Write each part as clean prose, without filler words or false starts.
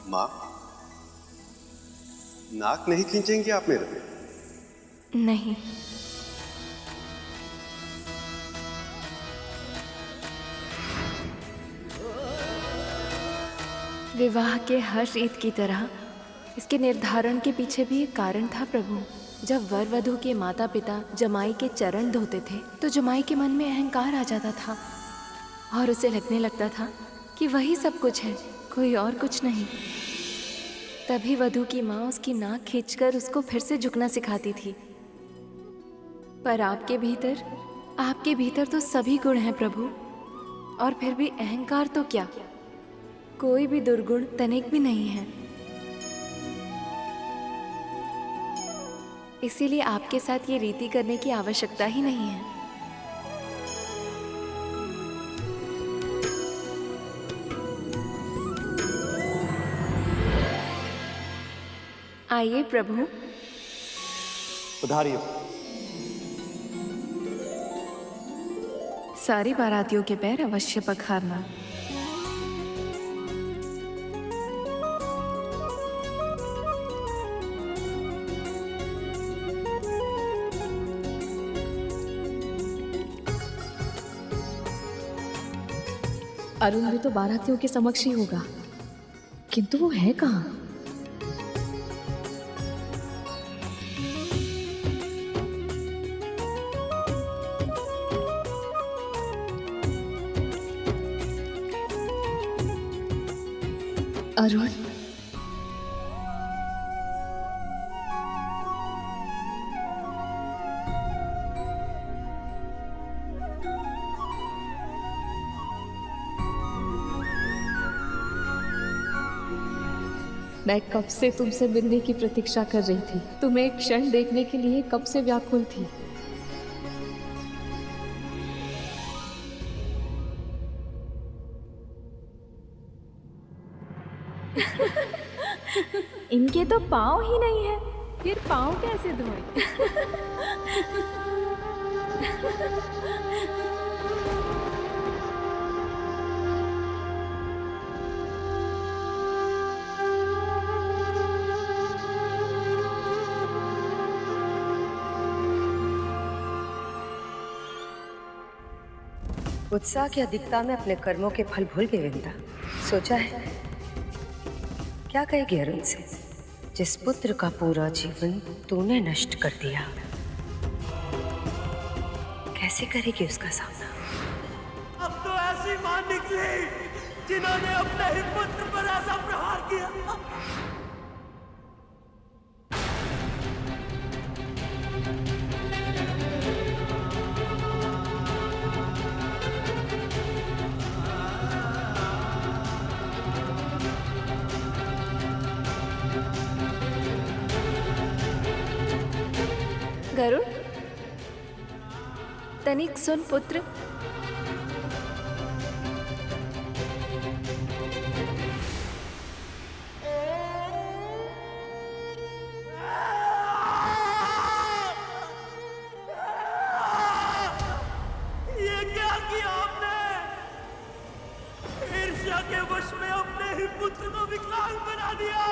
माँ, नाक नहीं खींचेंगी आप मेरा? नहीं। विवाह के हर रीत की तरह इसके निर्धारण के पीछे भी एक कारण था प्रभु। जब वर वधू के माता पिता जमाई के चरण धोते थे तो जमाई के मन में अहंकार आ जाता था और उसे लगने लगता था कि वही सब कुछ है, कोई और कुछ नहीं। तभी वधू की माँ उसकी नाक खींचकर उसको फिर से झुकना सिखाती थी। पर आपके भीतर तो सभी गुण हैं प्रभु, और फिर भी अहंकार तो क्या, कोई भी दुर्गुण तनिक भी नहीं है। इसीलिए आपके साथ ये रीति करने की आवश्यकता ही नहीं है। आइए प्रभु। पधारिए। सारी बारातियों के पैर अवश्य पखारना। अरुण भी तो बारातियों के समक्ष ही होगा, किंतु वो है कहाँ? अरुण, मैं कब से तुमसे मिलने की प्रतीक्षा कर रही थी। तुम्हें एक क्षण देखने के लिए कब से व्याकुल थी। इनके तो पाँव ही नहीं है, फिर पाँव कैसे धोए? उत्साह की अधिकता में अपने कर्मों के फल भूल गई विंदा। सोचा है क्या कहेगी अरुण से, जिस पुत्र का पूरा जीवन तूने नष्ट कर दिया? कैसे करेगी उसका सामना? अब तो ऐसी मां निकली जिन्होंने अपने ही पुत्र पर ऐसा प्रहार किया। गरुड़, तनिक सुन पुत्र। ये क्या किया आपने? ईर्ष्या के वश में अपने ही पुत्र को विकलांग बना दिया।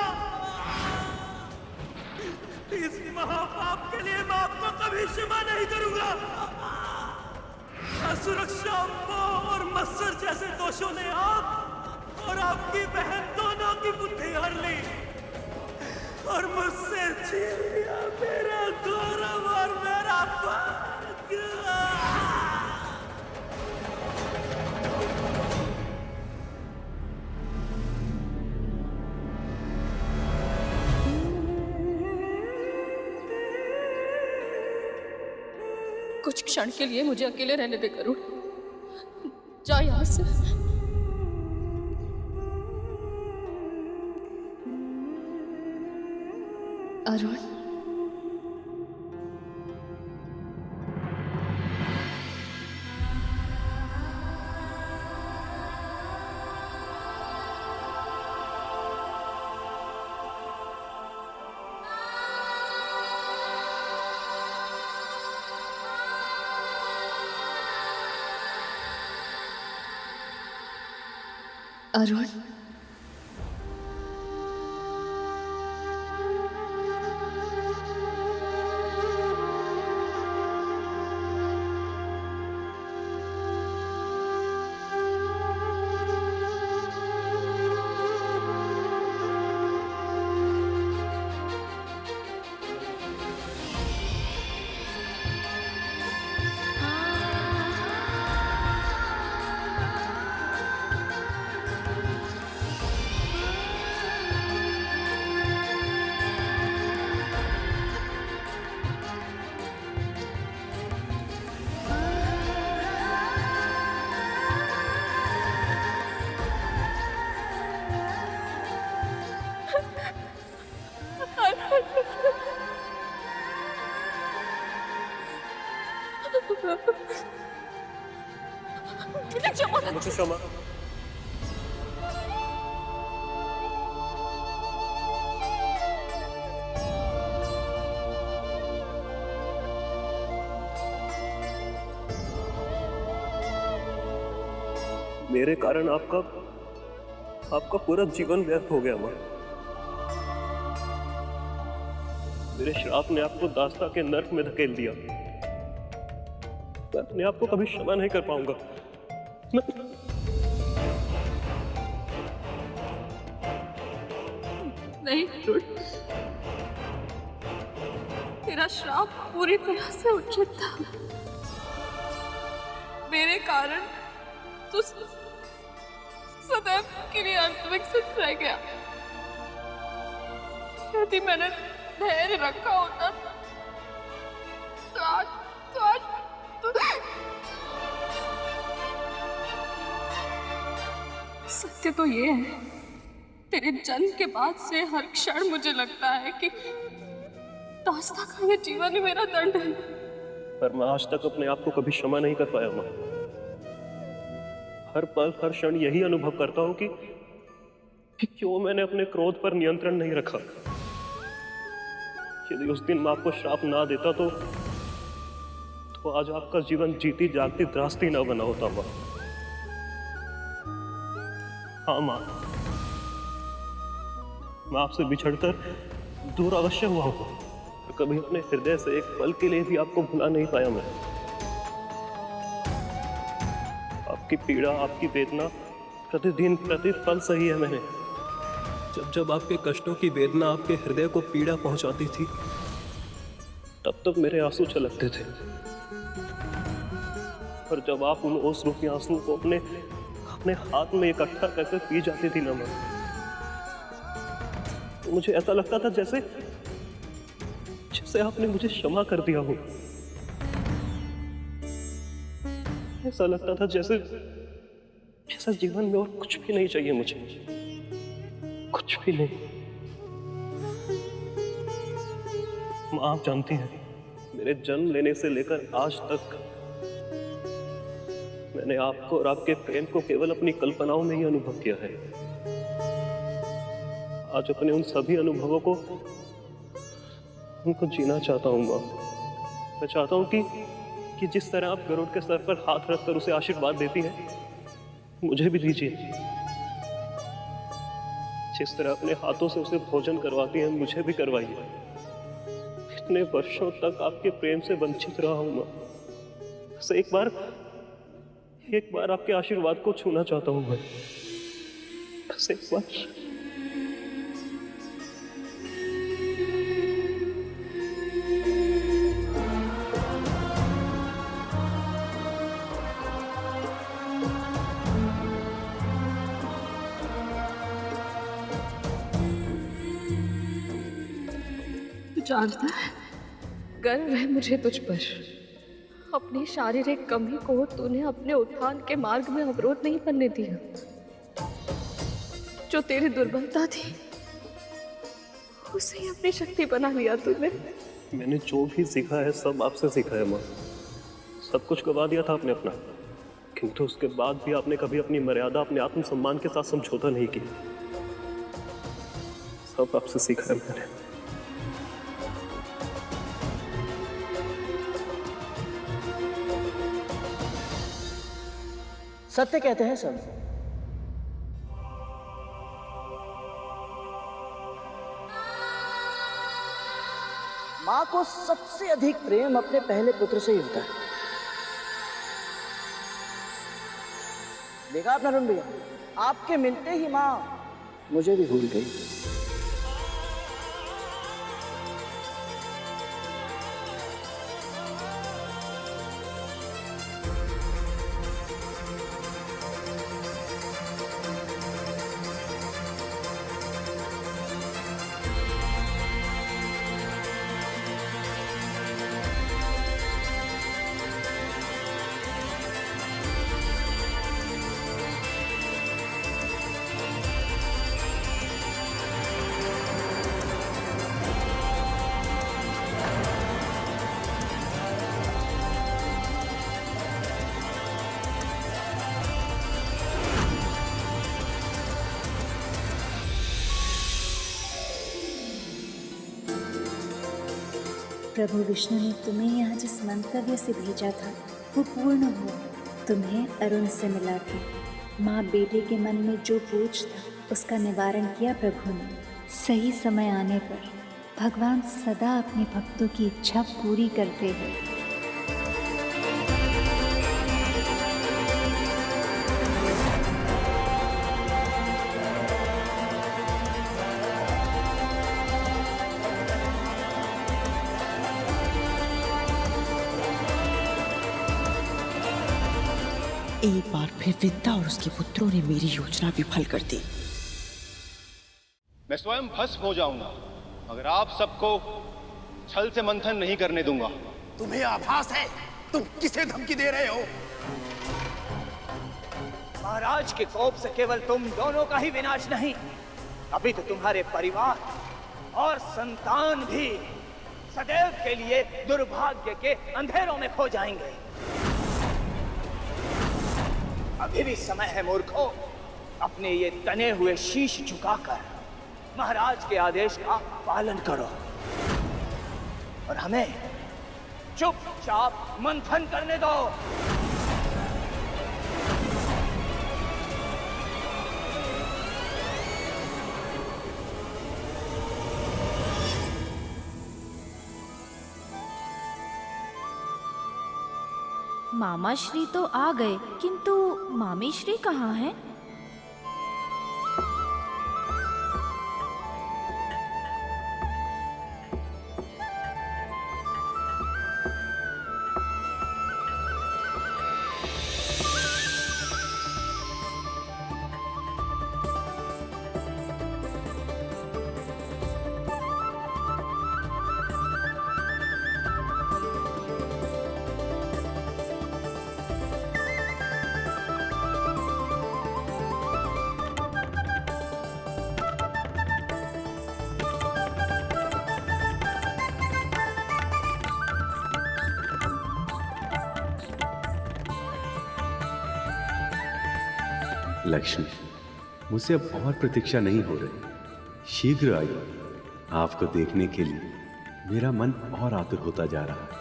इस महापाप के लिए मैं आपको कभी क्षमा नहीं करूंगा। असुरक्षा, मोह और मत्सर जैसे दोषों ने आप और आपकी बहन दोनों की बुद्धि हर ली और मुझसे छीन लिया मेरा गौरव और मेरा भाग्य। कुछ क्षण के लिए मुझे अकेले रहने दे गरुड़, जा यहाँ से। अरुण, अरुण, मुझे क्षमा। मेरे कारण आपका पूरा जीवन व्यर्थ हो गया माँ। मेरे श्राप ने आपको दास्ता के नर्क में धकेल दिया। मैं अपने आप को कभी क्षमा नहीं कर पाऊंगा। नहीं रुड, तेरा श्राप पूरी तरह से उचित था। मेरे कारण तू सदैव के लिए अर्थविकसित रह गया। यदि मैंने धैर्य रखा होता तो आज सत्य तो ये है, तेरे जन्म के बाद से हर क्षण मुझे लगता है कि दास्ता का ये जीवन ही मेरा दंड है। पर मैं आज तक अपने आप को कभी क्षमा नहीं कर पाया माँ। हर पल हर क्षण यही अनुभव करता हूं कि क्यों मैंने अपने क्रोध पर नियंत्रण नहीं रखा। यदि उस दिन मैं आपको श्राप ना देता तो आज आपका जीवन जीती जागती त्रासदी ना बना होता माँ। हाँ माँ, मैं आपसे बिछड़कर दूर अवश्य हुआ हूं, कभी अपने हृदय से एक पल के लिए भी आपको भुला नहीं पाया मैं। आपकी पीड़ा, आपकी वेदना प्रतिदिन प्रतिपल सही है मैंने। जब जब आपके कष्टों की वेदना आपके हृदय को पीड़ा पहुंचाती थी, तब तब मेरे आंसू छलकते थे। और जब आप उन ओस रूपी आंसू को अपने हाथ में इकट्ठा करके पी जाती थी ना मां, तो मुझे ऐसा लगता था जैसे आपने मुझे क्षमा कर दिया हो। ऐसा लगता था जैसे जीवन में और कुछ भी नहीं चाहिए मुझे, कुछ भी नहीं। मां, आप जानती हैं, मेरे जन्म लेने से लेकर आज तक मैंने आपको और आपके प्रेम को केवल अपनी कल्पनाओं में ही अनुभव किया है। आज अपने उन सभी अनुभवों को उनको जीना चाहता हूं मां। मैं चाहता हूं कि जिस तरह आप गरुड़ के सर पर हाथ रखकर उसे आशीर्वाद देती हैं, मुझे भी दीजिए। जिस तरह अपने हाथों से उसे भोजन करवाती हैं, मुझे भी करवाइए। कितने वर्षों तक आपके प्रेम से वंचित रहा हूं मां। बस एक बार आपके आशीर्वाद को छूना चाहता हूं मैं। बस एक बार। जानता है, गर्व है मुझे तुझ पर। अपनी शारीरिक कमी को तूने अपने उत्थान के मार्ग में अवरोध नहीं बनने दिया। जो तेरी दुर्बलता थी उसे ही अपनी शक्ति बना लिया तूने। मैंने जो भी सीखा है सब आपसे सीखा है माँ। सब कुछ गवा दिया था आपने अपना, किंतु उसके बाद भी आपने कभी अपनी मर्यादा, अपने आत्मसम्मान के साथ समझौता नहीं किया। सब आपसे सीखा है मैंने। सत्य कहते हैं सब। मां को सबसे अधिक प्रेम अपने पहले पुत्र से ही होता है। देखा आपने अरुण भैया, आपके मिलते ही मां मुझे भी भूल गई। प्रभु विष्णु ने तुम्हें यहाँ जिस मंतव्य से भेजा था वो पूर्ण हुआ। तुम्हें अरुण से मिला के माँ बेटे के मन में जो बोझ था उसका निवारण किया प्रभु ने। सही समय आने पर भगवान सदा अपने भक्तों की इच्छा पूरी करते हैं। एक बार फिर विद्या और उसके पुत्रों ने मेरी योजना विफल कर दी। मैं स्वयं भस्म हो जाऊंगा मगर आप सबको छल से मंथन नहीं करने दूंगा। तुम्हें आभास है तुम किसे धमकी दे रहे हो? महाराज के कोप से केवल तुम दोनों का ही विनाश नहीं, अभी तो तुम्हारे परिवार और संतान भी सदैव के लिए दुर्भाग्य के अंधेरों में खो जाएंगे। अभी भी समय है मूर्खों, अपने ये तने हुए शीश झुकाकर महाराज के आदेश का पालन करो और हमें चुपचाप मंथन करने दो। मामा श्री तो आ गए, किंतु मामी श्री कहाँ हैं? लक्ष्मी, मुझसे अब और प्रतीक्षा नहीं हो रही। शीघ्र आइए। आपको देखने के लिए मेरा मन और आतुर होता जा रहा है।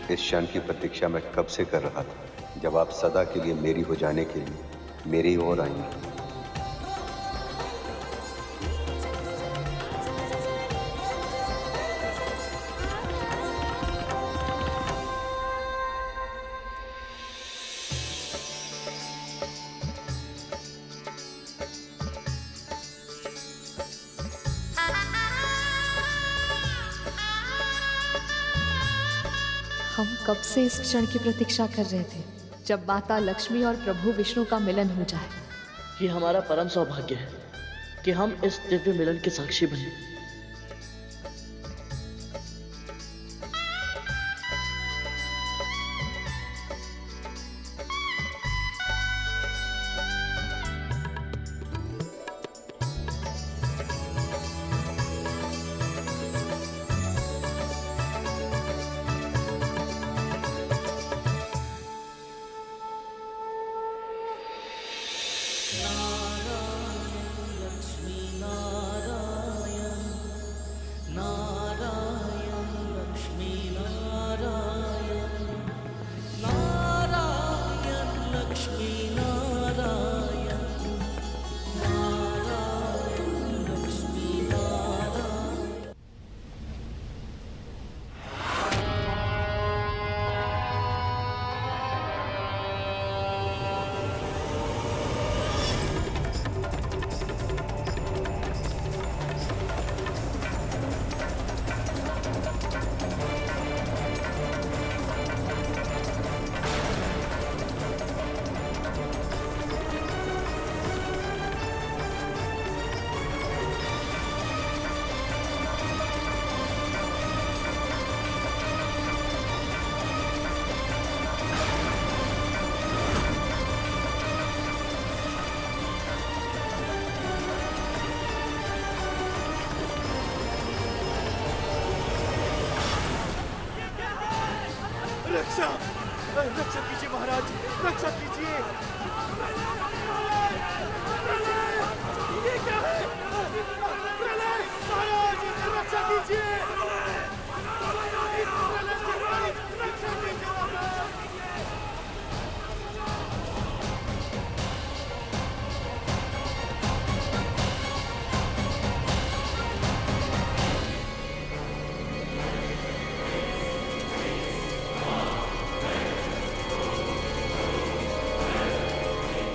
इस क्षण की प्रतीक्षा मैं कब से कर रहा था, जब आप सदा के लिए मेरी हो जाने के लिए मेरी ओर आएंगे। हम कब से इस क्षण की प्रतीक्षा कर रहे थे, जब माता लक्ष्मी और प्रभु विष्णु का मिलन हो जाए। ये हमारा परम सौभाग्य है कि हम इस दिव्य मिलन के साक्षी बने। रक्षा रक्षा कीजिए महाराज, रक्षा कीजिए। ये क्या है? प्रलय! महाराज रक्षा कीजिए। प्रलय से हमारी रक्षा कीजिए महाराज।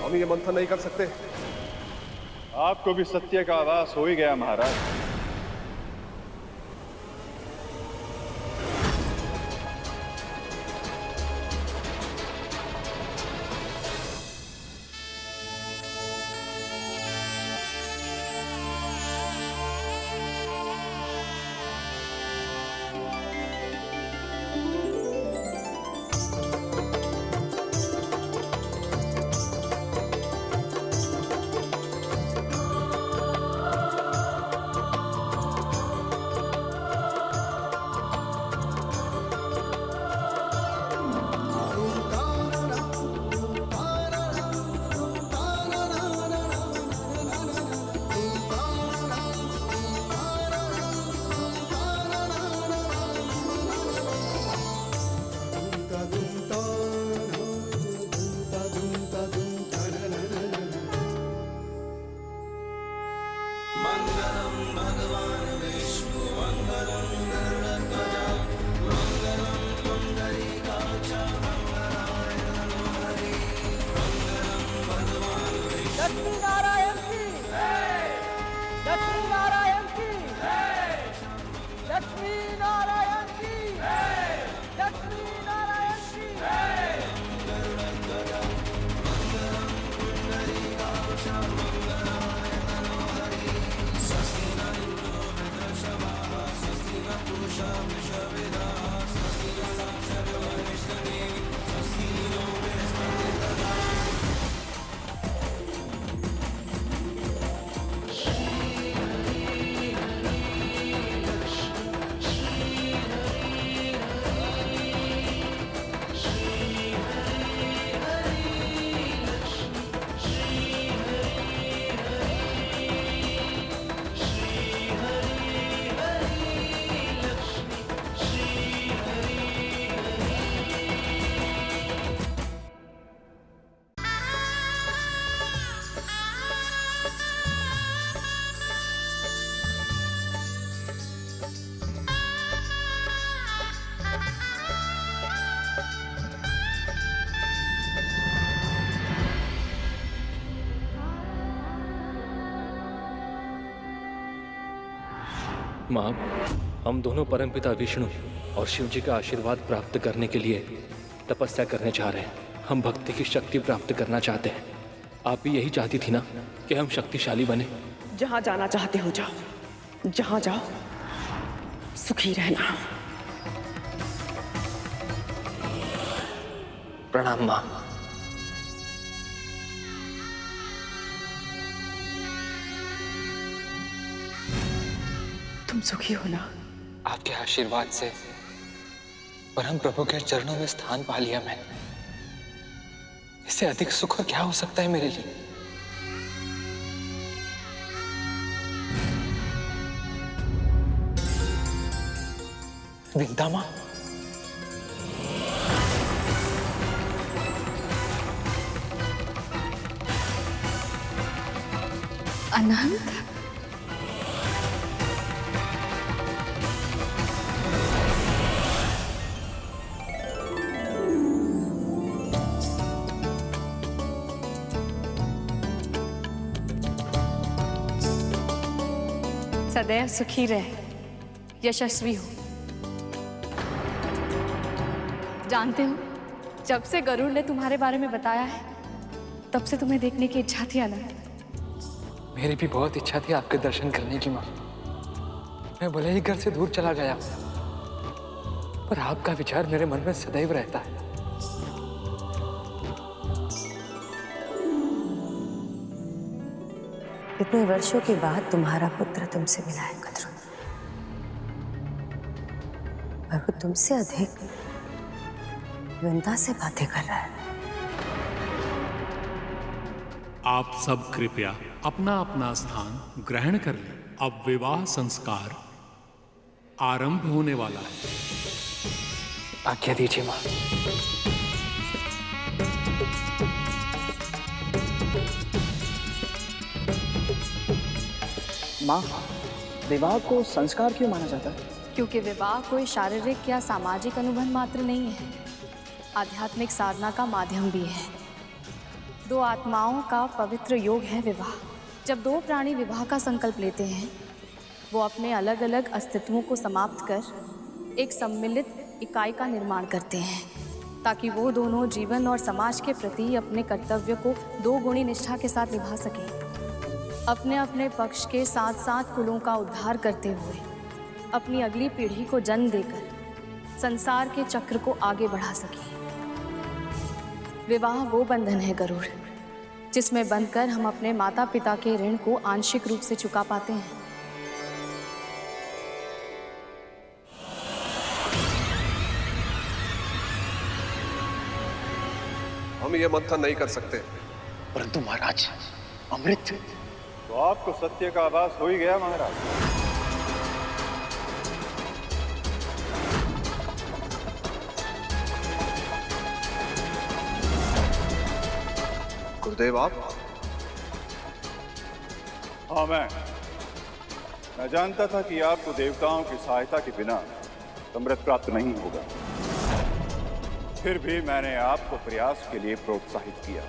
हम ये मंथन नहीं कर सकते। आपको भी सत्य का आभास हो ही गया महाराज। लक्ष्मी नारायण की लक्ष्मी नारायण की लक्ष्मी नारायण की लक्ष्मी नारायण की माँ, हम दोनों परमपिता विष्णु और शिव जी का आशीर्वाद प्राप्त करने के लिए तपस्या करने जा रहे हैं। हम भक्ति की शक्ति प्राप्त करना चाहते हैं। आप भी यही चाहती थी ना कि हम शक्तिशाली बने? जहाँ जाना चाहते हो जाओ, जहाँ जाओ सुखी रहना। प्रणाम माँ। तुम सुखी हो ना? आपके आशीर्वाद से परम प्रभु के चरणों में स्थान पा लिया मैंने। इससे अधिक सुख और क्या हो सकता है मेरे लिए? विद्या माँ, अनंत, सदैव सुखी रहे, यशस्वी हो। जानते हो, जब से गरुड़ ने तुम्हारे बारे में बताया है, तब से तुम्हें देखने की इच्छा थी अनंत। मेरी भी बहुत इच्छा थी आपके दर्शन करने की माँ। मैं भले ही घर से दूर चला गया, पर आपका विचार मेरे मन में सदैव रहता है। इतने वर्षों के बाद तुम्हारा पुत्र तुमसे मिला है कद्रुन, और वो तुमसे अधिक वृंदा से बातें कर रहा है। आप सब कृपया अपना अपना स्थान ग्रहण कर लें। अब विवाह संस्कार आरंभ होने वाला है। आज्ञा दीजिए माँ। माँ, विवाह को संस्कार क्यों माना जाता है? क्योंकि विवाह कोई शारीरिक या सामाजिक अनुबंध मात्र नहीं है, आध्यात्मिक साधना का माध्यम भी है। दो आत्माओं का पवित्र योग है विवाह। जब दो प्राणी विवाह का संकल्प लेते हैं, वो अपने अलग अलग अस्तित्वों को समाप्त कर एक सम्मिलित इकाई का निर्माण करते हैं, ताकि वो दोनों जीवन और समाज के प्रति अपने कर्तव्य को दो गुणी निष्ठा के साथ निभा सकें, अपने अपने पक्ष के साथ साथ कुलों का उद्धार करते हुए अपनी अगली पीढ़ी को जन्म देकर संसार के चक्र को आगे बढ़ा सकें। विवाह वो बंधन है गरुड़, जिसमें बंधकर हम अपने माता पिता के ऋण को आंशिक रूप से चुका पाते हैं। हम ये मंथन नहीं कर सकते। परंतु महाराज, अमृत। तो आपको सत्य का आभास हो ही गया महाराज। गुरुदेव आप? हाँ, मैं जानता था कि आपको देवताओं की सहायता के बिना अमृत प्राप्त नहीं होगा। फिर भी मैंने आपको प्रयास के लिए प्रोत्साहित किया।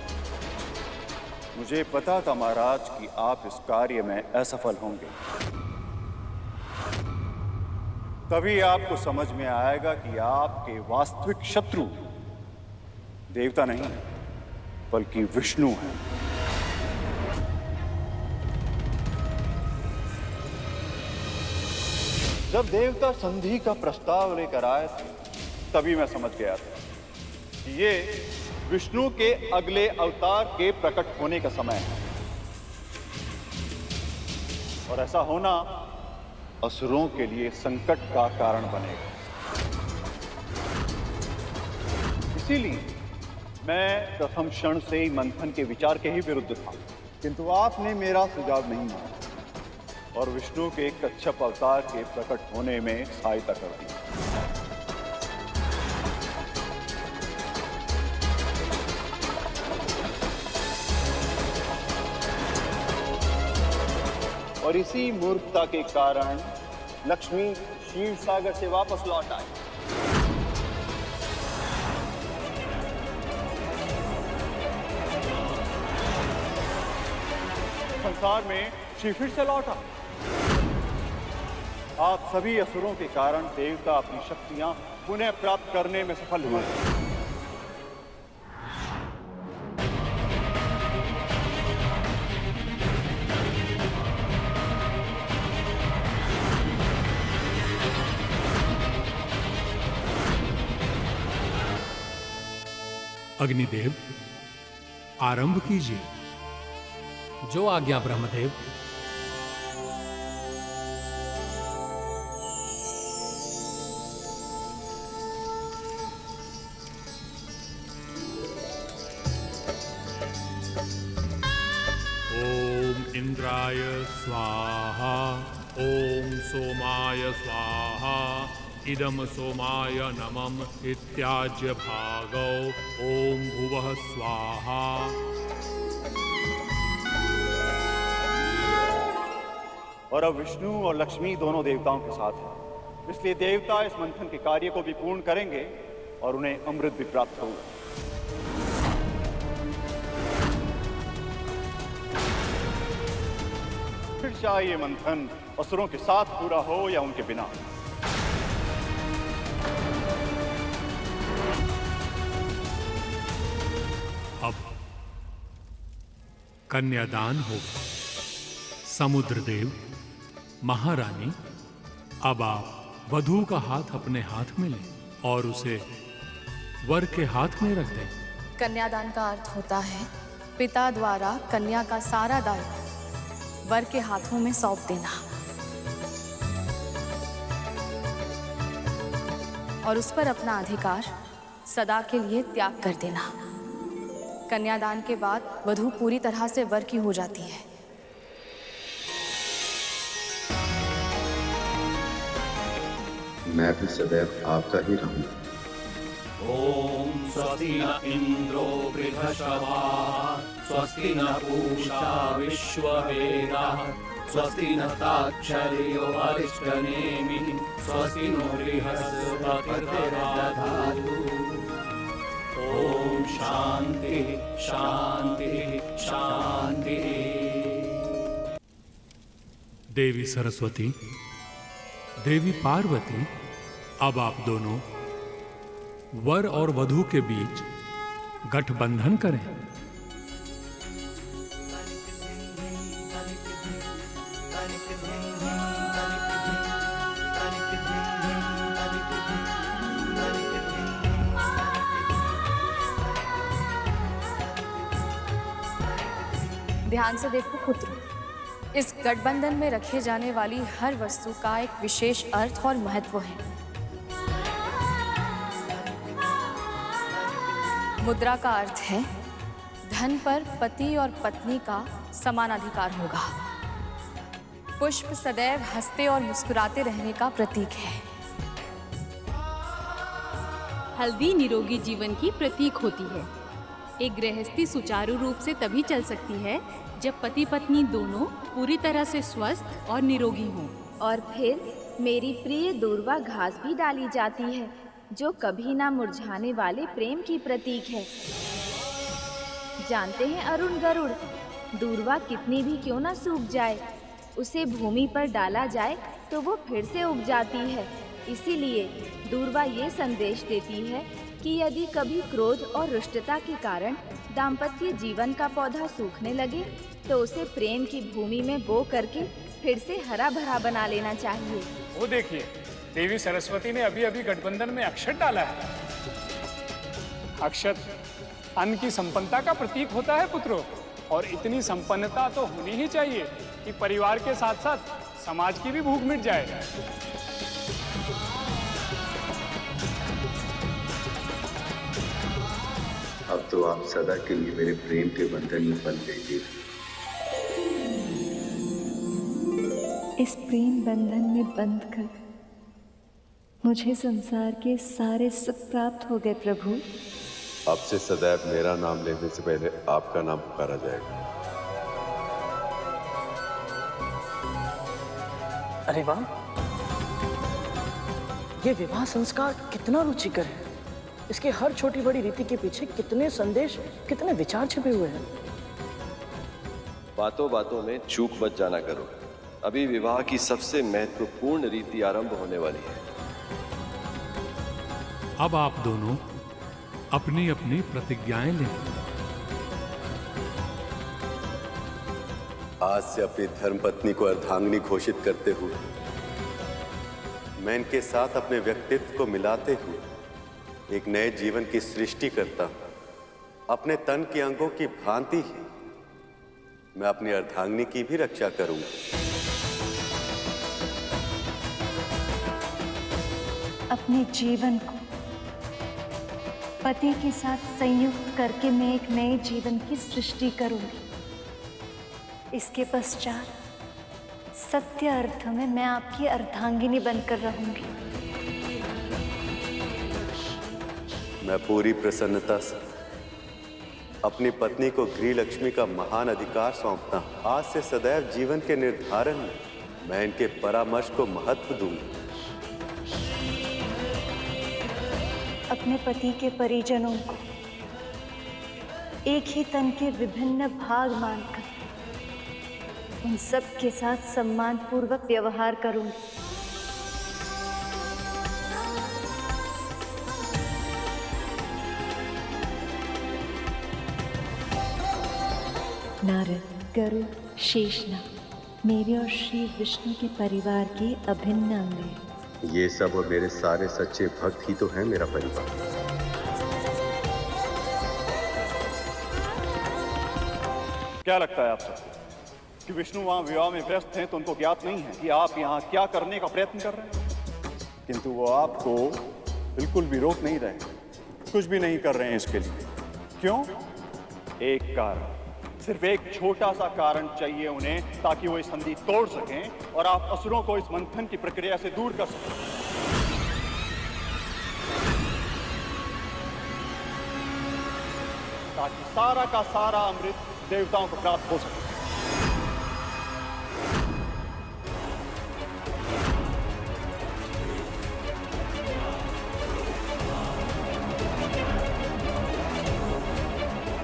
मुझे पता था महाराज कि आप इस कार्य में असफल होंगे। तभी आपको समझ में आएगा कि आपके वास्तविक शत्रु देवता नहीं बल्कि विष्णु हैं। जब देवता संधि का प्रस्ताव लेकर आए थे, तभी मैं समझ गया था कि ये विष्णु के अगले अवतार के प्रकट होने का समय है, और ऐसा होना असुरों के लिए संकट का कारण बनेगा। इसीलिए मैं प्रथम क्षण से ही मंथन के विचार के ही विरुद्ध था, किंतु आपने मेरा सुझाव नहीं माना और विष्णु के कच्छप अवतार के प्रकट होने में सहायता कर दी। और इसी मूर्खता के कारण लक्ष्मी क्षीर सागर से वापस लौट आई। संसार में शिव फिर से लौटा। आप सभी असुरों के कारण देवता अपनी शक्तियां पुनः प्राप्त करने में सफल हुए। अग्निदेव, आरंभ कीजिए। जो आज्ञा ब्रह्मदेव। ओम इंद्राय स्वाहा, ओम सोमाय स्वाहा, इदम सोमाय नमः इत्याज्य भागौ, ओम भुवः स्वाहा। और अब विष्णु और लक्ष्मी दोनों देवताओं के साथ हैं, इसलिए देवता इस मंथन के कार्य को भी पूर्ण करेंगे और उन्हें अमृत भी प्राप्त होगा। फिर चाहे ये मंथन असुरों के साथ पूरा हो या उनके बिना। अब कन्यादान होगा। समुद्रदेव, महारानी, अब आप वधू का हाथ अपने हाथ में लें और उसे वर के हाथ में रख दें। कन्यादान का अर्थ होता है पिता द्वारा कन्या का सारा दायित्व वर के हाथों में सौंप देना और उस पर अपना अधिकार सदा के लिए त्याग कर देना। कन्यादान के बाद वधू पूरी तरह से वर की हो जाती है। मैं भी सदैव आपका ही रहूंगा। ओम स्वस्ति न इंद्रो वृद्धश्रवाः स्वस्ति न पूषा विश्ववेदाः स्वस्ति न ताक्षर्यो अरिष्टनेमिः स्वस्ति नो बृहस्पतिर्दधातु। ओम शांति शांति शांति। देवी सरस्वती, देवी पार्वती, अब आप दोनों वर और वधू के बीच गठबंधन करें। ध्यान से देखो पुत्र, इस गठबंधन में रखे जाने वाली हर वस्तु का एक विशेष अर्थ और महत्व है। मुद्रा का अर्थ है धन पर पति और पत्नी का समान अधिकार होगा। पुष्प सदैव हंसते और मुस्कुराते रहने का प्रतीक है। हल्दी निरोगी जीवन की प्रतीक होती है। एक गृहस्थी सुचारू रूप से तभी चल सकती है जब पति पत्नी दोनों पूरी तरह से स्वस्थ और निरोगी हों। और फिर मेरी प्रिय दूर्वा घास भी डाली जाती है, जो कभी ना मुरझाने वाले प्रेम की प्रतीक है। जानते हैं अरुण गरुड़, दूर्वा कितनी भी क्यों ना सूख जाए, उसे भूमि पर डाला जाए तो वो फिर से उग जाती है। इसीलिए दूर्वा ये संदेश देती है कि यदि कभी क्रोध और रुष्टता के कारण दाम्पत्य जीवन का पौधा सूखने लगे तो उसे प्रेम की भूमि में बो करके फिर से हरा भरा बना लेना चाहिए। वो देखिए, देवी सरस्वती ने अभी अभी गठबंधन में अक्षत डाला है। अक्षत अन्न की संपन्नता का प्रतीक होता है पुत्रों, और इतनी संपन्नता तो होनी ही चाहिए कि परिवार के साथ साथ समाज की भी भूख मिट जाए। अब तो आप सदा के लिए मेरे प्रेम के बंधन में बंध गए। इस प्रेम बंधन में बंध कर मुझे संसार के सारे सुख प्राप्त हो गए प्रभु। अब से सदैव मेरा नाम लेने से पहले आपका नाम पुकारा जाएगा। अरे वाह, ये विवाह संस्कार कितना रुचिकर है। इसके हर छोटी बड़ी रीति के पीछे कितने संदेश, कितने विचार छिपे हुए हैं। बातों बातों में चूक मत जाना करो। अभी विवाह की सबसे महत्वपूर्ण रीति आरंभ होने वाली है। अब आप दोनों अपनी अपनी प्रतिज्ञाएं लें। आज से अपनी धर्मपत्नी को अर्धांगिनी घोषित करते हुए मैं इनके साथ अपने व्यक्तित्व को मिलाते हुए एक नए जीवन की सृष्टि करता हूं। अपने तन के अंगों की भांति ही मैं अपनी अर्धांगिनी की भी रक्षा करूंगा। अपने जीवन को पति के साथ संयुक्त करके मैं एक नए जीवन की सृष्टि करूंगी। इसके पश्चात सत्य अर्थ में मैं आपकी अर्धांगिनी बनकर रहूंगी। मैं पूरी प्रसन्नता से अपनी पत्नी को गृह लक्ष्मी का महान अधिकार सौंपता हूं। आज से सदैव जीवन के निर्धारण में मैं इनके परामर्श को महत्व दूंगा। अपने पति के परिजनों को एक ही तन के विभिन्न भाग मानकर उन सब के साथ सम्मान पूर्वक व्यवहार करूंगी। नारद, गरुड़, शेषनाग मेरे और श्री विष्णु के परिवार के अभिन्न अंग हैं। ये सब और मेरे सारे सच्चे भक्त ही तो हैं मेरा परिवार। क्या लगता है आप सबको कि विष्णु वहां विवाह में व्यस्त हैं, तो उनको ज्ञात नहीं है कि आप यहाँ क्या करने का प्रयत्न कर रहे हैं? किंतु वो आपको बिल्कुल भी रोक नहीं रहे। कुछ भी नहीं कर रहे हैं इसके लिए। क्यों? एक कारण, सिर्फ एक छोटा सा कारण चाहिए उन्हें, ताकि वो इस संधि तोड़ सकें और आप असुरों को इस मंथन की प्रक्रिया से दूर कर सकें। ताकि सारा का सारा अमृत देवताओं को प्राप्त हो सके।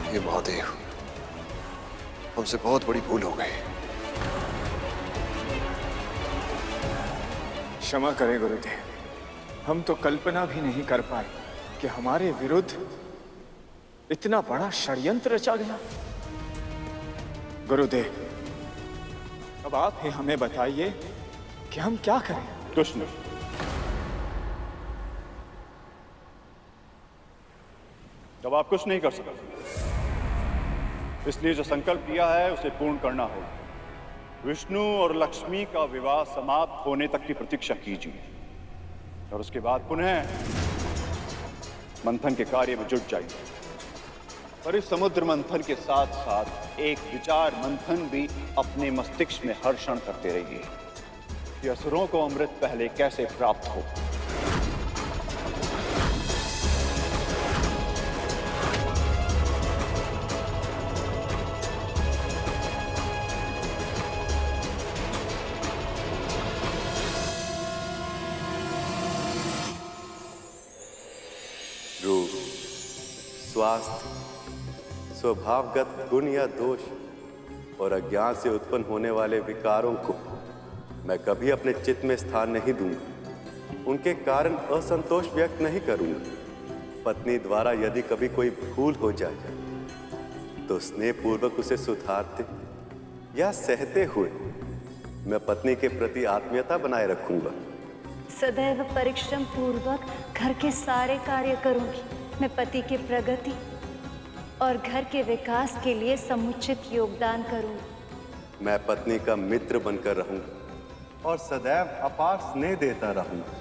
हे महादेव, हमसे बहुत बड़ी भूल हो गई। क्षमा करें गुरुदेव, हम तो कल्पना भी नहीं कर पाए कि हमारे विरुद्ध इतना बड़ा षड्यंत्र रचा गया। गुरुदेव, अब आप ही हमें बताइए कि हम क्या करें। कुछ नहीं, अब आप कुछ नहीं कर सकते, इसलिए जो संकल्प लिया है उसे पूर्ण करना होगा। विष्णु और लक्ष्मी का विवाह समाप्त होने तक की प्रतीक्षा कीजिए और उसके बाद पुनः मंथन के कार्य में जुट जाइए। और इस समुद्र मंथन के साथ साथ एक विचार मंथन भी अपने मस्तिष्क में हर क्षण करते रहिए कि असुरों को अमृत पहले कैसे प्राप्त हो। रूप, स्वास्थ्य, स्वभावगत गुण या दोष और अज्ञान से उत्पन्न होने वाले विकारों को मैं कभी अपने चित्त में स्थान नहीं दूंगा। उनके कारण असंतोष व्यक्त नहीं करूंगा। पत्नी द्वारा यदि कभी कोई भूल हो जाए तो स्नेहपूर्वक उसे सुधारते या सहते हुए मैं पत्नी के प्रति आत्मीयता बनाए रखूंगा। सदैव परिश्रम पूर्वक घर के सारे कार्य करूंगी। मैं पति की प्रगति और घर के विकास के लिए समुचित योगदान करूंगी। मैं पत्नी का मित्र बनकर रहूंगा और सदैव अपार स्नेह देता रहूंगा।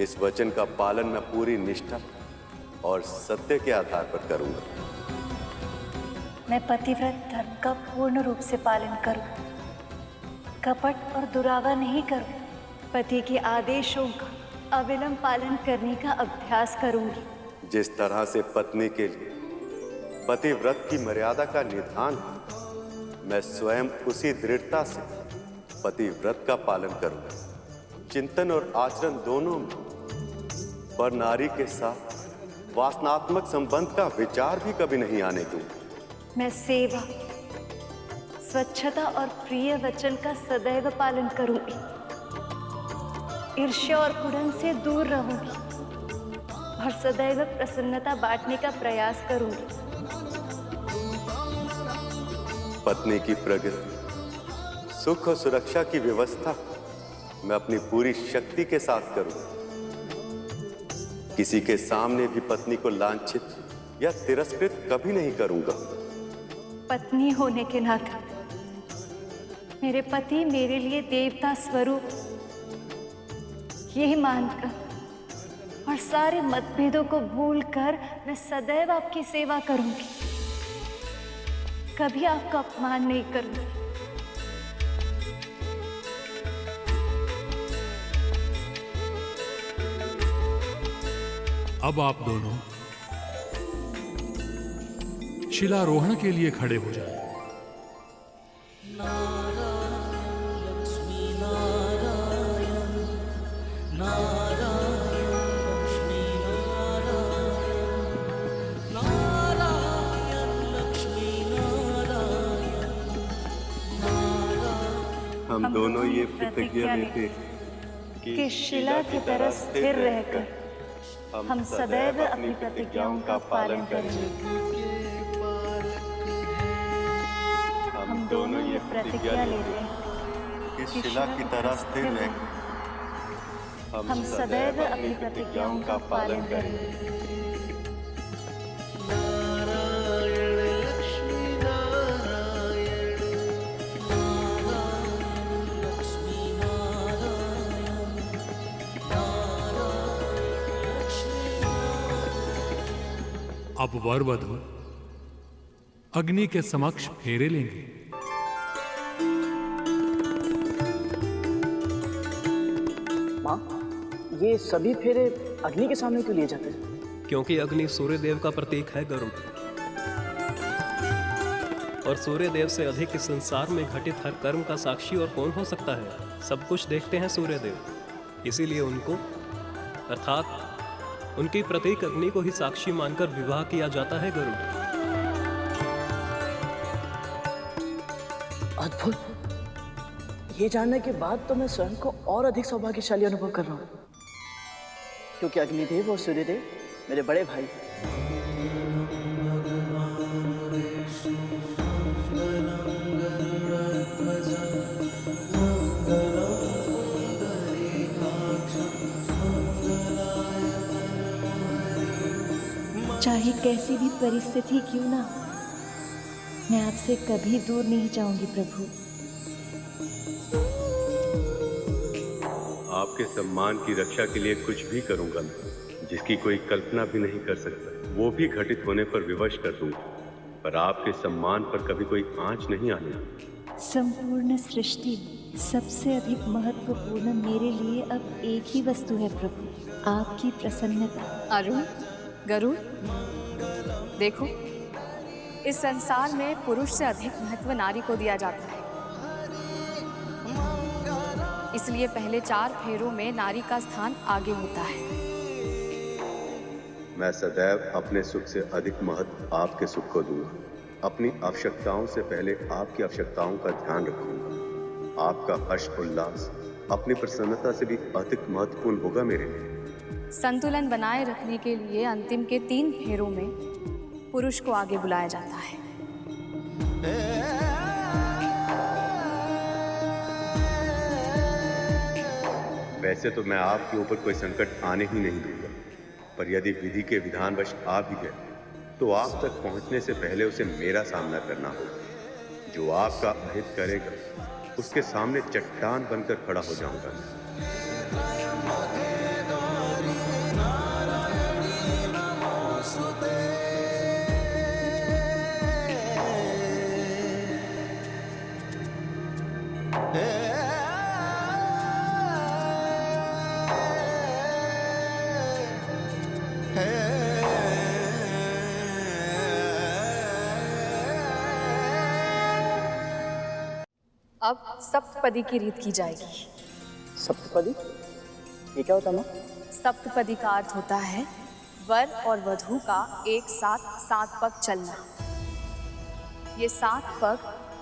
इस वचन का पालन मैं पूरी निष्ठा और सत्य के आधार पर करूंगा। मैं पतिव्रत धर्म का पूर्ण रूप से पालन करूं, कपट और दुरावा नहीं करूं। पति के आदेशों का अविलंब पालन करने का अभ्यास करूंगी। जिस तरह से पत्नी के लिए पतिव्रत की मर्यादा का निधान है, मैं स्वयं उसी दृढ़ता से पतिव्रत का पालन करूंगा। चिंतन और आचरण दोनों में पर नारी के साथ वासनात्मक संबंध का विचार भी कभी नहीं आने दूंगा। मैं सेवा, स्वच्छता और प्रिय वचन का सदैव पालन करूंगी। ईर्ष्या और कुड़न से दूर रहूंगी और सदैव प्रसन्नता बांटने का प्रयास करूंगी। पत्नी की प्रगति, सुख और सुरक्षा की व्यवस्था मैं अपनी पूरी शक्ति के साथ करूंगा। किसी के सामने भी पत्नी को लांछित या तिरस्कृत कभी नहीं करूंगा। पत्नी होने के नाते मेरे पति मेरे लिए देवता स्वरूप यही मानकर और सारे मतभेदों को भूलकर मैं सदैव आपकी सेवा करूंगी। कभी आपका अपमान नहीं करूंगी। अब आप दोनों शिलारोहण के लिए खड़े हो जाएं। हम दोनों ये प्रतिज्ञा लेते हैं कि शिला की तरह स्थिर रहकर हम सदैव अपनी प्रतिज्ञाओं का पालन करेंगे। हम दोनों ये प्रतिज्ञा लेते हैं कि शिला की तरह स्थिर रहकर हम सदैव अपनी प्रतिज्ञाओं का पालन करेंगे। अब वर वधू अग्नि के समक्ष फेरे लेंगे। माँ, ये सभी फेरे अग्नि के सामने क्यों लिए जाते हैं? क्योंकि अग्नि सूर्य देव का प्रतीक है गरुड़, और सूर्य देव से अधिक इस संसार में घटित हर कर्म का साक्षी और कौन हो सकता है? सब कुछ देखते हैं सूर्य देव, इसीलिए उनको अर्थात उनकी प्रतीक अग्नि को ही साक्षी मानकर विवाह किया जाता है गरुड़। अद्भुत। ये जानने के बाद तो मैं स्वयं को और अधिक सौभाग्यशाली अनुभव कर रहा हूँ, क्योंकि अग्निदेव और सूर्यदेव मेरे बड़े भाई। चाहे कैसी भी परिस्थिति क्यों ना हो, मैं आपसे कभी दूर नहीं जाऊंगी प्रभु। आपके सम्मान की रक्षा के लिए कुछ भी करूंगा मैं, जिसकी कोई कल्पना भी नहीं कर सकता। वो भी घटित होने पर विवश कर दूंगा, पर आपके सम्मान पर कभी कोई आंच नहीं आने। संपूर्ण सृष्टि में सबसे अधिक महत्वपूर्ण मेरे लिए अब एक ही वस्तु है प्रभु, आपकी प्रसन्नता। अरुण, गरुड़, देखो, इस संसार में पुरुष से अधिक महत्व नारी को दिया जाता है। इसलिए पहले 4 फेरों में नारी का स्थान आगे होता है। मैं सदैव अपने सुख से अधिक महत्व आपके सुख को दूंगा। अपनी आवश्यकताओं से पहले आपकी आवश्यकताओं का ध्यान रखूंगा। आपका हर्ष उल्लास अपनी प्रसन्नता से भी अधिक महत्वपूर्ण होगा मेरे लिए। संतुलन बनाए रखने के लिए अंतिम के 3 फेरों में पुरुष को आगे बुलाया जाता है। वैसे तो मैं आपके ऊपर कोई संकट आने ही नहीं दूंगा, पर यदि विधि के विधानवश आ भी गए तो आप तक पहुंचने से पहले उसे मेरा सामना करना होगा। जो आपका अहित करेगा उसके सामने चट्टान बनकर खड़ा हो जाऊंगा। अब सप्तपदी की रीत की जाएगी। सप्तपदी? ये क्या होता है माँ? सप्तपदी का अर्थ होता है वर और वधू का एक साथ 7 पग चलना। ये 7 पग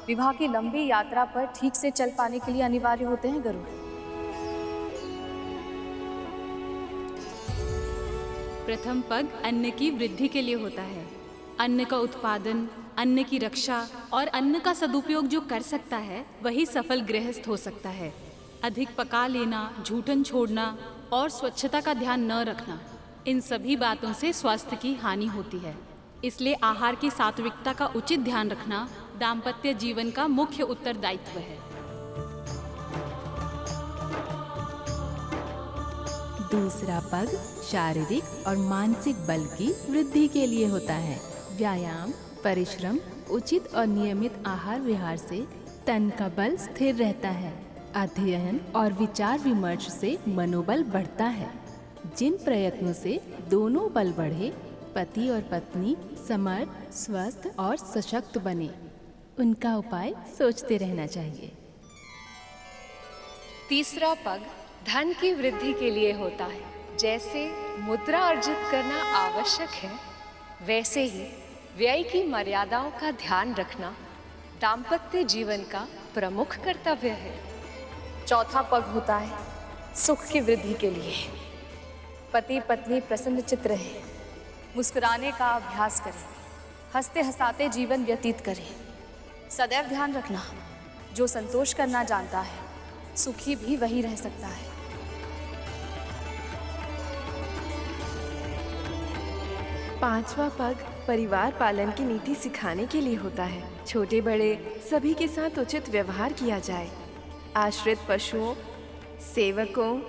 विवाह की लंबी यात्रा पर ठीक से चल पाने के लिए अनिवार्य होते हैं गरुड़। प्रथम पग अन्न की वृद्धि के लिए होता है। अन्न का उत्पादन, अन्न की रक्षा और अन्न का सदुपयोग जो कर सकता है वही सफल गृहस्थ हो सकता है। अधिक पका लेना, झूठन छोड़ना और स्वच्छता का ध्यान न रखना, इन सभी बातों से स्वास्थ्य की हानि होती है। इसलिए आहार की सात्विकता का उचित ध्यान रखना दाम्पत्य जीवन का मुख्य उत्तरदायित्व है। दूसरा पग शारीरिक और मानसिक बल की वृद्धि के लिए होता है। व्यायाम, परिश्रम, उचित और नियमित आहार विहार से तन का बल स्थिर रहता है। अध्ययन और विचार विमर्श से मनोबल बढ़ता है। जिन प्रयत्नों से दोनों बल बढ़े, पति और पत्नी समर्थ, स्वस्थ और सशक्त बने, उनका उपाय सोचते रहना चाहिए। तीसरा पग धन की वृद्धि के लिए होता है। जैसे मुद्रा अर्जित करना आवश्यक है, वैसे ही व्यय की मर्यादाओं का ध्यान रखना दाम्पत्य जीवन का प्रमुख कर्तव्य है। चौथा पग होता है सुख की वृद्धि के लिए। पति पत्नी प्रसन्न चित्त रहे, मुस्कुराने का अभ्यास करें, हंसते हंसाते जीवन व्यतीत करें। सदैव ध्यान रखना, जो संतोष करना जानता है सुखी भी वही रह सकता है। पांचवा पग परिवार पालन की नीति सिखाने के लिए होता है। छोटे बड़े सभी के साथ उचित व्यवहार किया जाए। आश्रित पशुओं, सेवकों,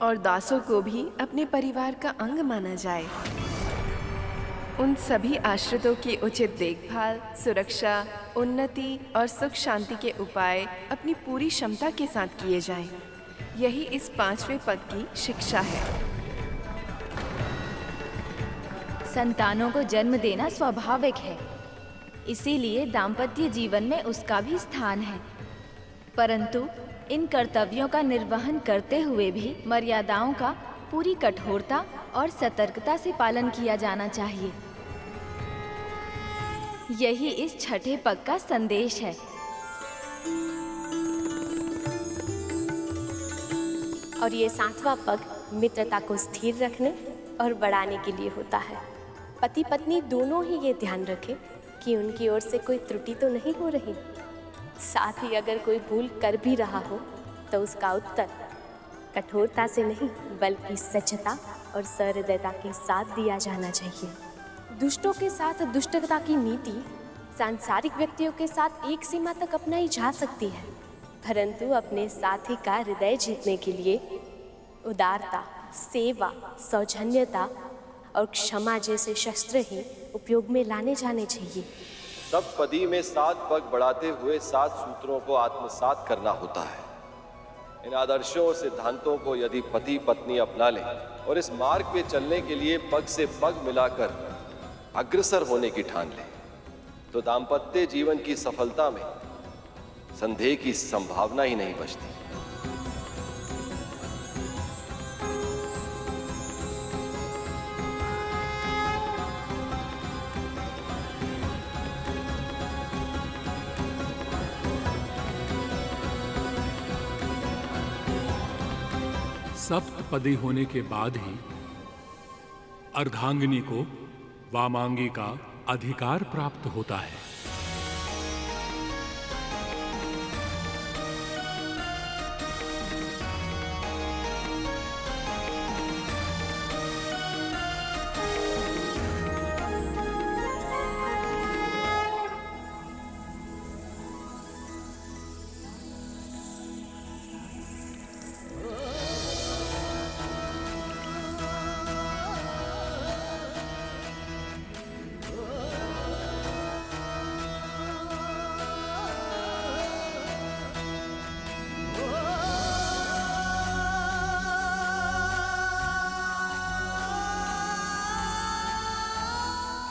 और दासों को भी अपने परिवार का अंग माना जाए। उन सभी आश्रितों की उचित देखभाल, सुरक्षा, उन्नति और सुख शांति के उपाय अपनी पूरी क्षमता के साथ किए जाएं। यही इस 5वें पद की शिक्षा है। संतानों को जन्म देना स्वाभाविक है, इसीलिए दाम्पत्य जीवन में उसका भी स्थान है। परंतु इन कर्तव्यों का निर्वहन करते हुए भी मर्यादाओं का पूरी कठोरता और सतर्कता से पालन किया जाना चाहिए। यही इस 6ठे पग का संदेश है। और ये 7वां पग मित्रता को स्थिर रखने और बढ़ाने के लिए होता है। पति पत्नी दोनों ही ये ध्यान रखें कि उनकी ओर से कोई त्रुटि तो नहीं हो रही। साथ ही अगर कोई भूल कर भी रहा हो तो उसका उत्तर कठोरता से नहीं बल्कि सच्चता और सहृदयता के साथ दिया जाना चाहिए। दुष्टों के साथ दुष्टता की नीति सांसारिक व्यक्तियों के साथ एक सीमा तक अपनाई जा सकती है, परंतु अपने साथी का हृदय जीतने के लिए उदारता, सेवा, सौजन्यता और क्षमा जैसे शस्त्र ही उपयोग में लाने जाने चाहिए। सब पदी में 7 पग बढ़ाते हुए 7 सूत्रों को आत्मसात करना होता है। इन आदर्शों और सिद्धांतों को यदि पति पत्नी अपना लें और इस मार्ग पे चलने के लिए पग से पग मिलाकर अग्रसर होने की ठान लें, तो दाम्पत्य जीवन की सफलता में संदेह की संभावना ही नहीं बचती। सप्तपदी होने के बाद ही अर्धांगिनी को वामांगी का अधिकार प्राप्त होता है।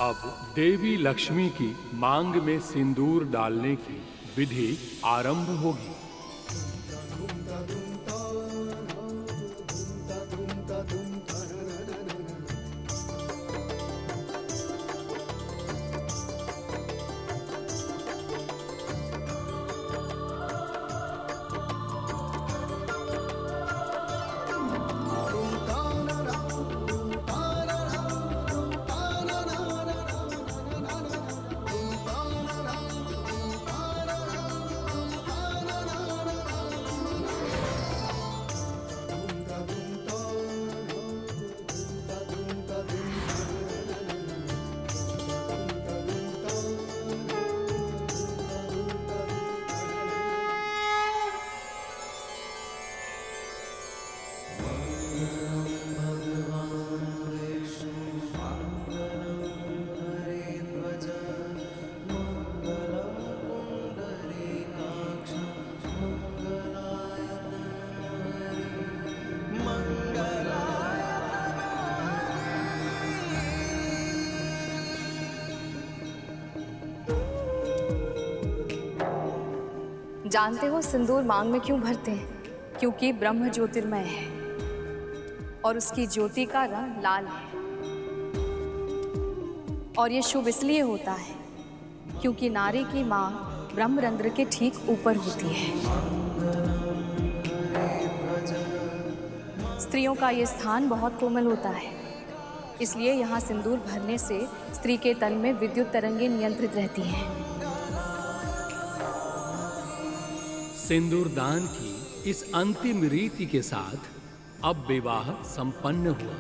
अब देवी लक्ष्मी की मांग में सिंदूर डालने की विधि आरंभ होगी। जानते हो सिंदूर मांग में क्यों भरते हैं? क्योंकि ब्रह्म ज्योतिर्मय है और उसकी ज्योति का रंग लाल है। और ये शुभ इसलिए होता है क्योंकि नारी की मांग ब्रह्मरंध्र के ठीक ऊपर होती है। स्त्रियों का ये स्थान बहुत कोमल होता है, इसलिए यहाँ सिंदूर भरने से स्त्री के तन में विद्युत तरंगें नियंत्रित रहती हैं। सिंदूर दान की इस अंतिम रीति के साथ अब विवाह संपन्न हुआ।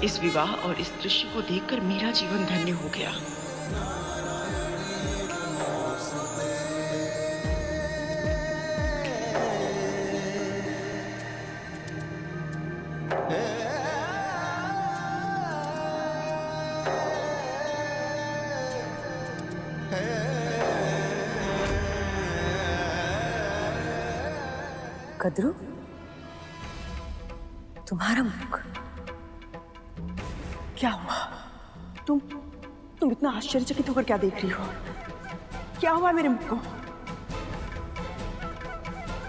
इस विवाह और इस दृश्य को देखकर मेरा जीवन धन्य हो गया। कद्रू, तुम्हारा मुख क्या हुआ? तुम इतना आश्चर्यचकित होकर क्या देख रही हो? क्या हुआ मेरे मुख को?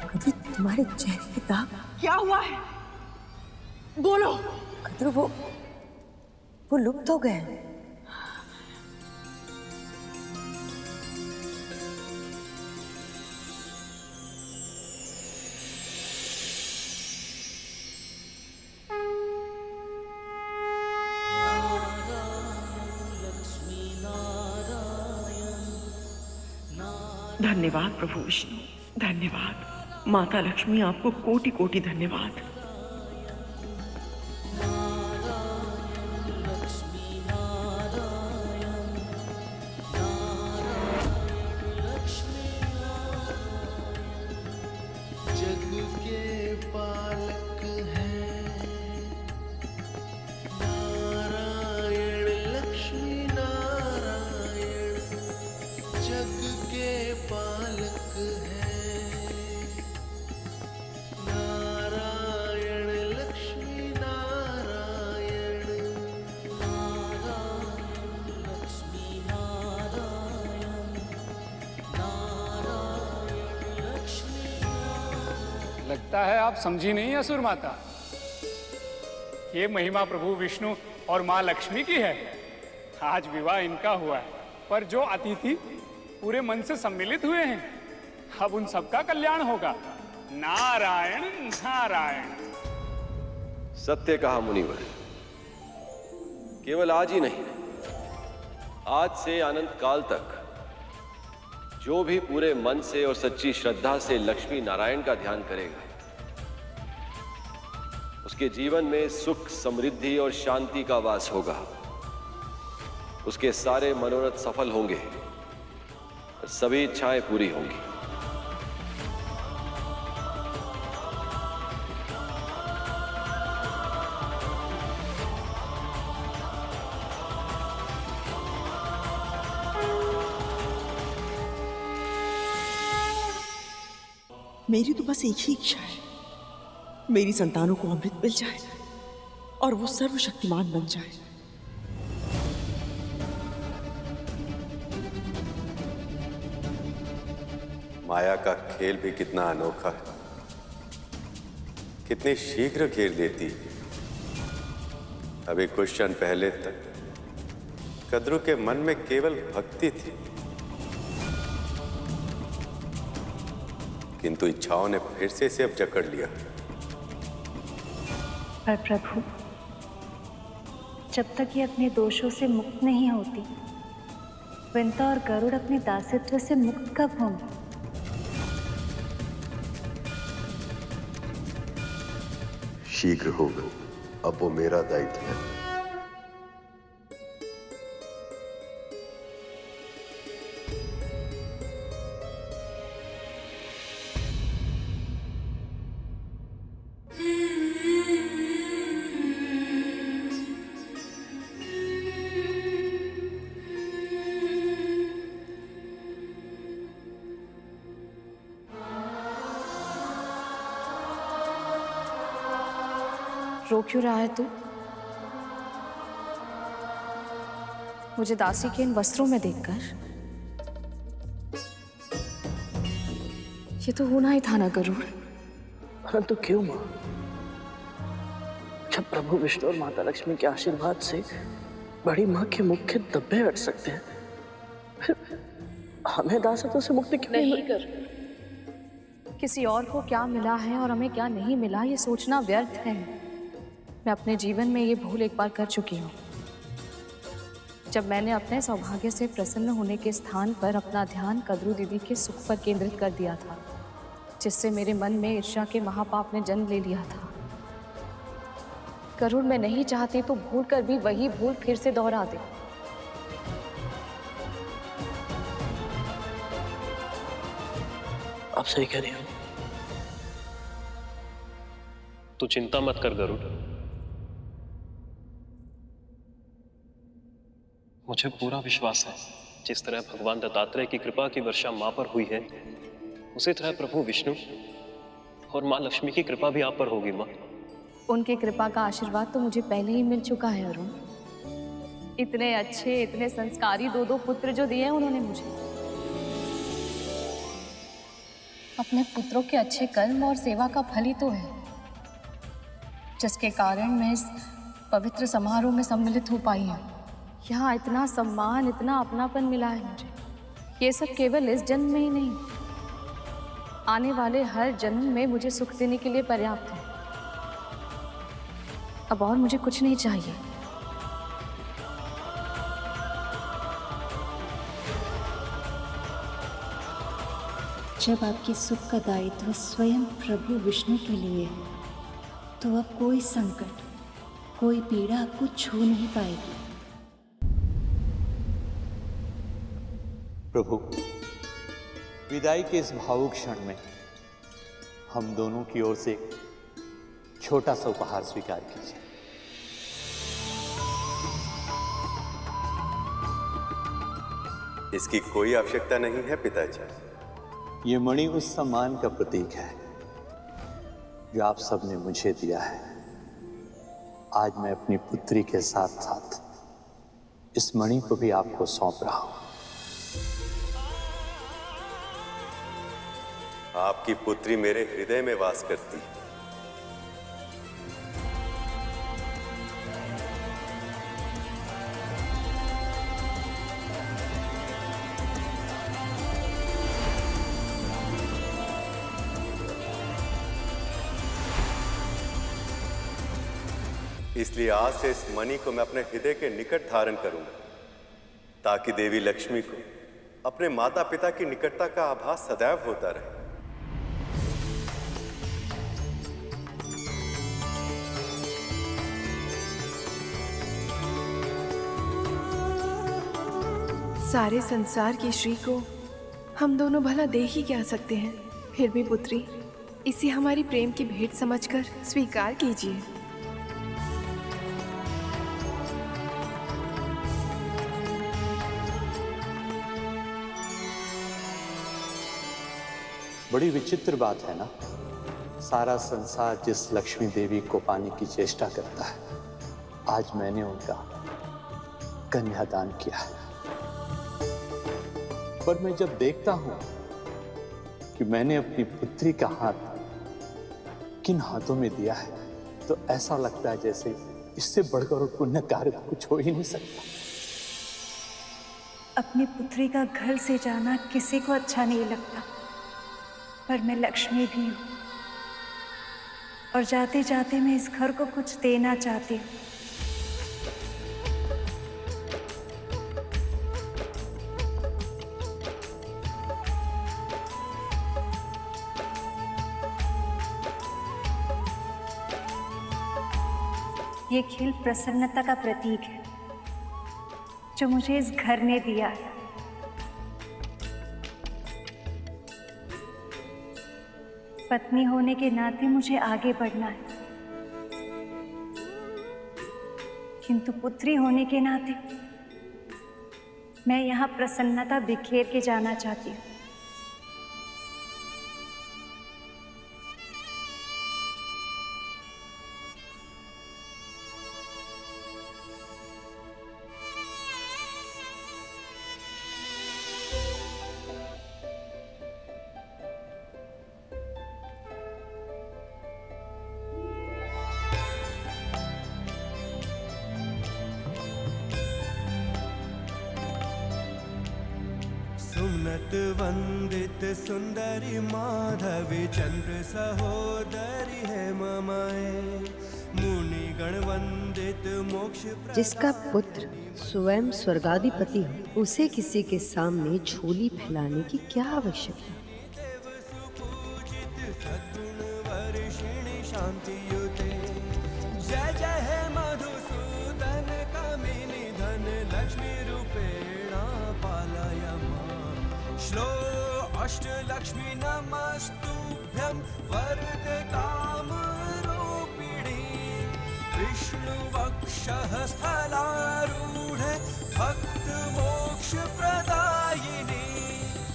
कद्रू, तुम्हारे चेहरे के दाग। क्या हुआ है? बोलो। कद्रू, वो लुप्त हो गए। धन्यवाद प्रभु विष्णु, धन्यवाद। माता लक्ष्मी, आपको कोटि कोटि धन्यवाद। लगता है आप समझी नहीं असुर माता। ये महिमा प्रभु विष्णु और माँ लक्ष्मी की है। आज विवाह इनका हुआ है, पर जो अतिथि पूरे मन से सम्मिलित हुए हैं, अब उन सबका कल्याण होगा। नारायण नारायण। सत्य कहा मुनिवर। केवल आज ही नहीं, आज से अनंत काल तक जो भी पूरे मन से और सच्ची श्रद्धा से लक्ष्मी नारायण का ध्यान करेगा, उसके जीवन में सुख, समृद्धि और शांति का वास होगा। उसके सारे मनोरथ सफल होंगे और सभी इच्छाएं पूरी होंगी। मेरी तो बस एक ही इच्छा है, मेरी संतानों को अमृत मिल जाए और वो सर्वशक्तिमान बन जाए। माया का खेल भी कितना अनोखा है, कितनी शीघ्र घेर लेती। अभी कुछ क्षण पहले तक कद्रू के मन में केवल भक्ति थी, किंतु इच्छाओं ने फिर से इसे अब जकड़ लिया। पर प्रभु, जब तक ये अपने दोषों से मुक्त नहीं होती, विंता और गरुड़ अपने दासित्व से मुक्त कब होंगे? शीघ्र होगा, अब वो मेरा दायित्व है। रो क्यों रहा है तू? मुझे दासी के इन वस्त्रों में देखकर? ये तो होना ही था ना गरुड़। परंतु क्यों मां? जब प्रभु विष्णु और माता लक्ष्मी के आशीर्वाद से बड़ी मां के मुख के धब्बे हट सकते हैं, फिर हमें दासत्व से मुक्ति क्यों नहीं कर? किसी और को क्या मिला है और हमें क्या नहीं मिला, ये सोचना व्यर्थ है। मैं अपने जीवन में ये भूल एक बार कर चुकी हूँ, जब मैंने अपने सौभाग्य से प्रसन्न होने के स्थान पर अपना ध्यान कद्रू दीदी के सुख पर केंद्रित कर दिया था, जिससे मेरे मन में ईर्ष्या के महापाप ने जन्म ले लिया था। गरुड़, मैं नहीं चाहती तो भूल कर भी वही भूल फिर से दोहरा दे। आप सही कह रही हो। तू चिंता मत कर गरुड़, मुझे पूरा विश्वास है जिस तरह भगवान दत्तात्रेय की कृपा की वर्षा मां पर हुई है, उसी तरह प्रभु विष्णु और मां लक्ष्मी की कृपा भी आप पर होगी। मां, उनकी कृपा का आशीर्वाद तो मुझे पहले ही मिल चुका है अरुण। इतने अच्छे, इतने संस्कारी दो पुत्र जो दिए हैं उन्होंने मुझे। अपने पुत्रों के अच्छे कर्म और सेवा का फल ही तो है, जिसके कारण मैं इस पवित्र समारोह में सम्मिलित हो पाई हूँ। यहाँ इतना सम्मान, इतना अपनापन मिला है मुझे। ये सब केवल इस जन्म में ही नहीं, आने वाले हर जन्म में मुझे सुख देने के लिए पर्याप्त है। अब और मुझे कुछ नहीं चाहिए। जब आपके सुख का दायित्व स्वयं प्रभु विष्णु के लिए है, तो अब कोई संकट, कोई पीड़ा आपको छू नहीं पाएगी। प्रभु, विदाई के इस भावुक क्षण में हम दोनों की ओर से एक छोटा सा उपहार स्वीकार कीजिए। इसकी कोई आवश्यकता नहीं है पिताजी। ये मणि उस सम्मान का प्रतीक है जो आप सबने मुझे दिया है। आज मैं अपनी पुत्री के साथ साथ इस मणि को भी आपको सौंप रहा हूं। आपकी पुत्री मेरे हृदय में वास करती है। इसलिए आज से इस मणि को मैं अपने हृदय के निकट धारण करूंगा, ताकि देवी लक्ष्मी को अपने माता पिता की निकटता का आभास सदैव होता रहे। सारे संसार की श्री को हम दोनों भला दे ही क्या सकते हैं, फिर भी पुत्री, इसे हमारी प्रेम की भेंट समझकर स्वीकार कीजिए। बड़ी विचित्र बात है ना, सारा संसार जिस लक्ष्मी देवी को पाने की चेष्टा करता है, आज मैंने उनका कन्यादान किया है। पर मैं जब देखता हूं कि मैंने अपनी पुत्री का हाथ किन हाथों में दिया है, तो ऐसा लगता है जैसे इससे बढ़कर और पुण्य कार्य कुछ हो ही नहीं सकता। अपनी पुत्री का घर से जाना किसी को अच्छा नहीं लगता, पर मैं लक्ष्मी भी हूँ और जाते जाते मैं इस घर को कुछ देना चाहती हूँ। ये खिल प्रसन्नता का प्रतीक है जो मुझे इस घर ने दिया है। पत्नी होने के नाते मुझे आगे बढ़ना है, किंतु पुत्री होने के नाते मैं यहाँ प्रसन्नता बिखेर के जाना चाहती हूँ। सुनत वंदित सुंदरी माधवी चंद्र सहोदरी है ममाए, मुनि गण वंदित मोक्ष। जिसका पुत्र स्वयं स्वर्गाधिपति हो, उसे किसी के सामने झोली फैलाने की क्या आवश्यकता। सद्गुण वर्षिणी शांति युते, जय जय है अष्टलक्ष्मी नमस्तुभ्यं वरदे कामरूपिणी विष्णुवक्षः स्थलारूढे भक्तमोक्षप्रदायिनी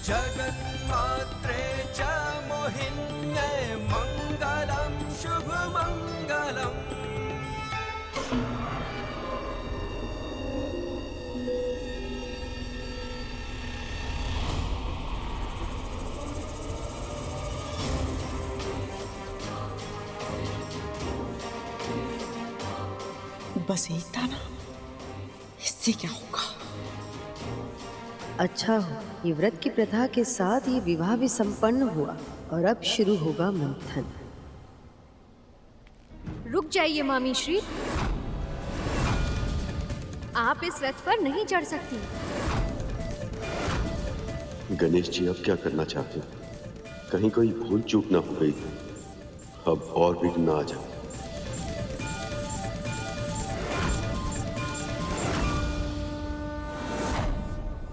जगन्मात्रे च मोहिन्ये मङ्गलं शुभमङ्गलम्। बस एक था ना, इससे क्या होगा? अच्छा हो, ये व्रत की प्रथा के साथ ये विवाह भी संपन्न हुआ और अब शुरू होगा मंथन। रुक जाइए मामी श्री, आप इस रथ पर नहीं चढ़ सकती। गणेश जी अब क्या करना चाहते हो? कहीं कोई भूल चूक ना हो गई, अब और विघ्न आ जाए।